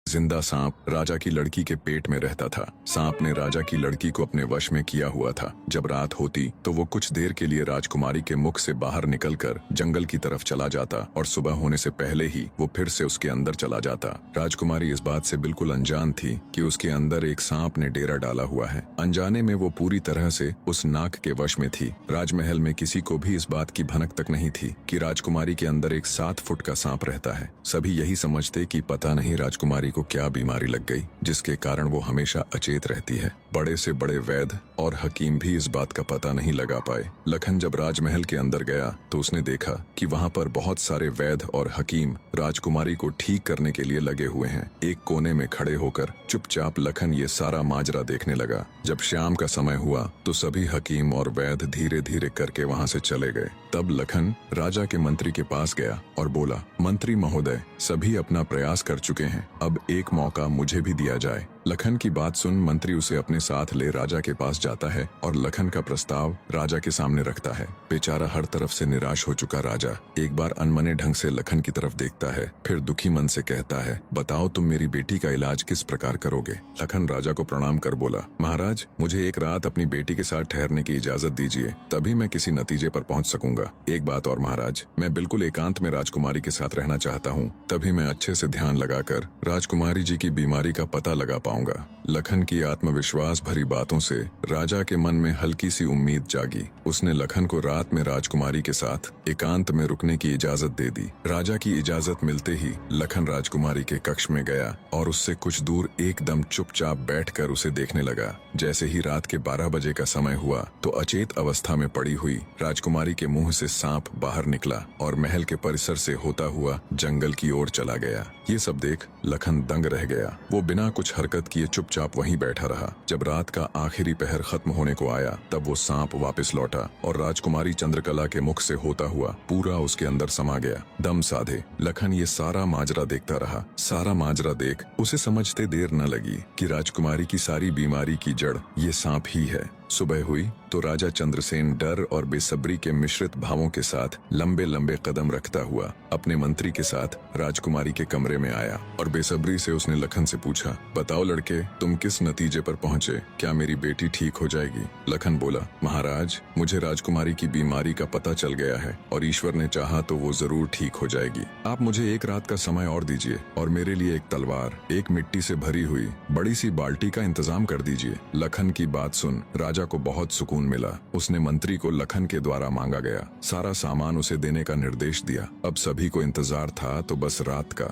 जिंदा सांप राजा की लड़की के पेट में रहता था। सांप ने राजा की लड़की को अपने वश में किया हुआ था। जब रात होती तो वो कुछ देर के लिए राजकुमारी के मुख से बाहर निकलकर जंगल की तरफ चला जाता और सुबह होने से पहले ही वो फिर से उसके अंदर चला जाता। राजकुमारी इस बात से बिल्कुल अनजान थी कि उसके अंदर एक सांप ने डेरा डाला हुआ है। अनजाने में वो पूरी तरह से उस नाग के वश में थी। राजमहल में किसी को भी इस बात की भनक तक नहीं थी कि राजकुमारी के अंदर एक 7 फुट का सांप रहता है। सभी यही समझते कि पता नहीं राजकुमारी को क्या बीमारी लग गई जिसके कारण वो हमेशा अचेत रहती है। बड़े से बड़े वैद्य और हकीम भी इस बात का पता नहीं लगा पाए। लखन जब राजमहल के अंदर गया तो उसने देखा कि वहाँ पर बहुत सारे वैद्य और हकीम राजकुमारी को ठीक करने के लिए लगे हुए हैं। एक कोने में खड़े होकर चुपचाप लखन ये सारा माजरा देखने लगा। जब शाम का समय हुआ तो सभी हकीम और वैद्य धीरे धीरे करके वहाँ से चले गए। तब लखन राजा के मंत्री के पास गया और बोला, मंत्री महोदय, सभी अपना प्रयास कर चुके हैं, अब एक मौका मुझे भी दिया जाए। लखन की बात सुन मंत्री उसे अपने साथ ले राजा के पास जाता है और लखन का प्रस्ताव राजा के सामने रखता है। बेचारा हर तरफ से निराश हो चुका राजा एक बार अनमने ढंग से लखन की तरफ देखता है, फिर दुखी मन से कहता है, बताओ तुम मेरी बेटी का इलाज किस प्रकार करोगे। लखन राजा को प्रणाम कर बोला, महाराज, मुझे एक रात अपनी बेटी के साथ ठहरने की इजाजत दीजिए, तभी मैं किसी नतीजे पर पहुंच सकूंगा। एक बात और महाराज, मैं बिल्कुल एकांत में राजकुमारी के साथ रहना चाहता हूँ, तभी मैं अच्छे से ध्यान लगाकर राजकुमारी जी की बीमारी का पता लगा पाऊंगा। लखन की आत्मविश्वास भरी बातों से राजा के मन में हल्की सी उम्मीद जागी। उसने लखन को रात में राजकुमारी के साथ एकांत में रुकने की इजाजत दे दी। राजा की इजाजत मिलते ही लखन राजकुमारी के कक्ष में गया और उससे कुछ दूर एकदम चुपचाप बैठकर उसे देखने लगा। जैसे ही रात के 12 बजे का समय हुआ तो अचेत अवस्था में पड़ी हुई राजकुमारी के मुंह से सांप बाहर निकला और महल के परिसर से होता हुआ जंगल की ओर चला गया। ये सब देख लखन दंग रह गया। वो बिना कुछ हरकत किए चुपचाप वहीं बैठा रहा। जब रात का आखिरी पहर खत्म होने को आया तब वो सांप वापस लौटा और राजकुमारी चंद्रकला के मुख से होता हुआ पूरा उसके अंदर समा गया। दम साधे लखन ये सारा माजरा देखता रहा। सारा माजरा देख उसे समझते देर न लगी कि राजकुमारी की सारी बीमारी की जड़ ये सांप ही है। सुबह हुई तो राजा चंद्रसेन डर और बेसब्री के मिश्रित भावों के साथ लंबे लंबे कदम रखता हुआ अपने मंत्री के साथ राजकुमारी के कमरे में आया और बेसब्री से उसने लखन से पूछा, बताओ लड़के, तुम किस नतीजे पर पहुंचे? क्या मेरी बेटी ठीक हो जाएगी? लखन बोला, महाराज, मुझे राजकुमारी की बीमारी का पता चल गया है और ईश्वर ने चाहा तो वो जरूर ठीक हो जाएगी। आप मुझे एक रात का समय और दीजिए और मेरे लिए एक तलवार, एक मिट्टी से भरी हुई बड़ी सी बाल्टी का इंतजाम कर दीजिए। लखन की बात सुन राजा को बहुत सुकून मिला। उसने मंत्री को लखन के द्वारा मांगा गया सारा सामान उसे देने का निर्देश दिया। अब सभी को इंतजार था तो बस रात का।